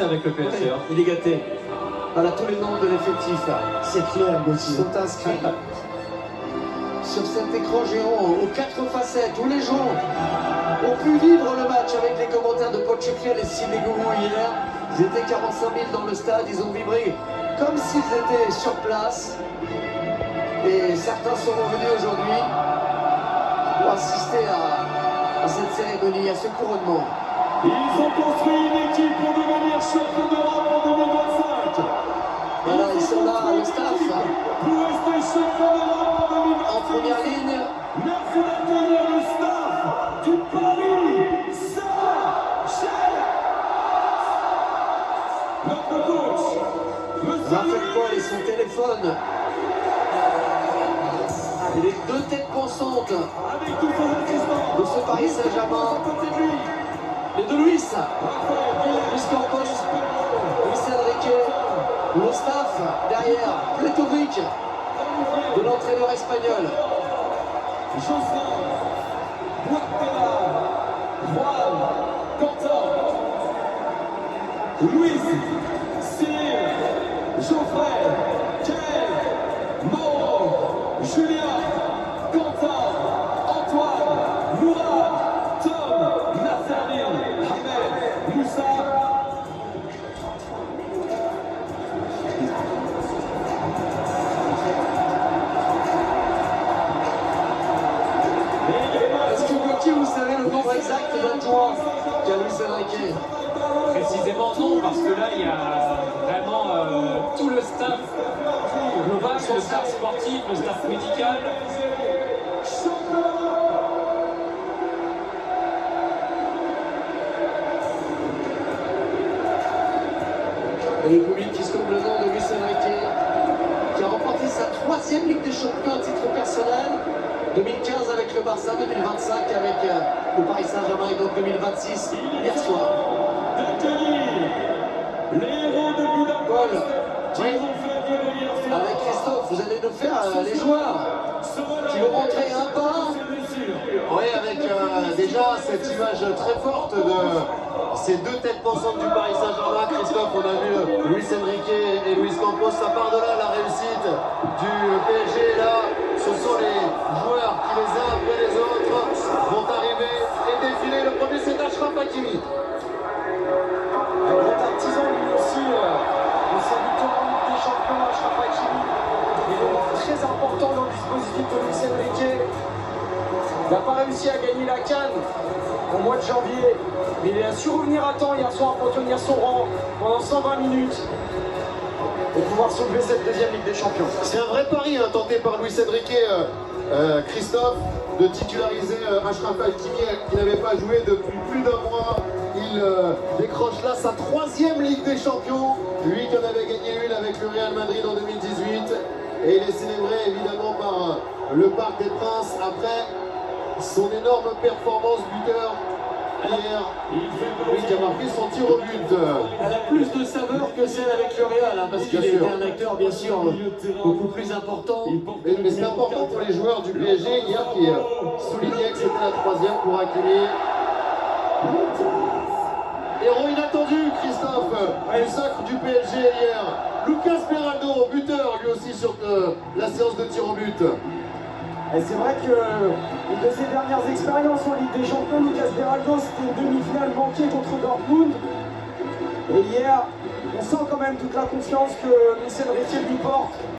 Avec le PSG. Ouais, il est gâté. Voilà tous les noms de l'effectif. C'est clair, Gauthier. Sont inscrits sur cet écran géant aux 4 facettes où les gens ont pu vivre le match avec les commentaires de Paul Chucler et Sidney Gougou hier. Ils étaient 45 000 dans le stade, ils ont vibré comme s'ils étaient sur place. Et certains sont revenus aujourd'hui pour assister à cette cérémonie, à ce couronnement. Ils ont construit une équipe pour devenir champion d'Europe en 2025. Voilà, ils sont là, le staff. Pour rester champion d'Europe en 2025. En première ligne. Merci d'accueillir le staff du Paris Saint-Germain. Notre coach, Raphaël Paul et son téléphone. Et les deux têtes pensantes avec tout son assistant de ce Paris Saint-Germain. Et de Luis Campos, Luis Enrique, le staff derrière, pléthorique de l'entraîneur espagnol. Jocelyn, Guatella, Juan, Quentin, Luis, Cyril, Geoffrey, Ken, Mauro, Julien, Quentin, Antoine, Mourad, Tom, Nasserine, Ahmed, Moussa. Est-ce que Gauthier, vous savez le nombre exact d'adjoints qu'a Luis Enrique? Précisément non, parce que là il y a vraiment tout le staff global, le staff sportif, le staff médical. Et le public qui scande le nom de Luis Enrique, qui a remporté sa 3e Ligue des Champions à titre personnel, 2015 avec le Barça, 2025 avec le Paris Saint-Germain et donc 2026 hier soir. D'accueillir les héros de Budapest. Paul, Qui oui, ont fait vivre hier soir. avec Christophe, vous allez nous faire les joueurs qui vont rentrer un par un. Oui, avec déjà cette image très forte de ces deux têtes pensantes du Paris Saint-Germain. Christophe, on a vu Luis Enrique et Luis Campos. Ça part de là, la réussite du PSG. Là, ce sont les joueurs qui, les uns après les autres, vont arriver et défiler. Le premier, c'est Achraf Hakimi. Un grand artisan lui aussi de sa victoire en Ligue des Champions, Achraf Hakimi. Élément très important dans le dispositif de Luis Enrique. Il n'a pas réussi à gagner la CAN au mois de janvier, mais il a su revenir à temps hier soir pour tenir son rang pendant 120 minutes et pouvoir soulever cette deuxième Ligue des Champions. C'est un vrai pari tenté par Luis Enrique, Christophe, de titulariser Achraf Hakimi qui n'avait pas joué depuis plus d'un mois. Il décroche là sa 3e Ligue des Champions, lui qui en avait gagné une avec le Real Madrid en 2018. Et il est célébré évidemment par le Parc des Princes après son énorme performance buteur hier. Lui qui a marqué son tir au but. Elle a plus de saveur que celle avec le Real, hein, parce qu'il Bien était sûr. un acteur bien sûr beaucoup plus important. Mais c'est important pour les joueurs du PSG hier qui soulignaient que c'était la 3e pour Hakimi. Héros inattendu, Christophe, du sacre du PSG hier. Lucas Beraldo, buteur lui aussi sur la séance de tir au but. Et c'est vrai que une de ses dernières expériences en Ligue des Champions, Lucas Beraldo, c'était une demi-finale manquée contre Dortmund. Et hier, on sent quand même toute la confiance que Luis Enrique lui porte.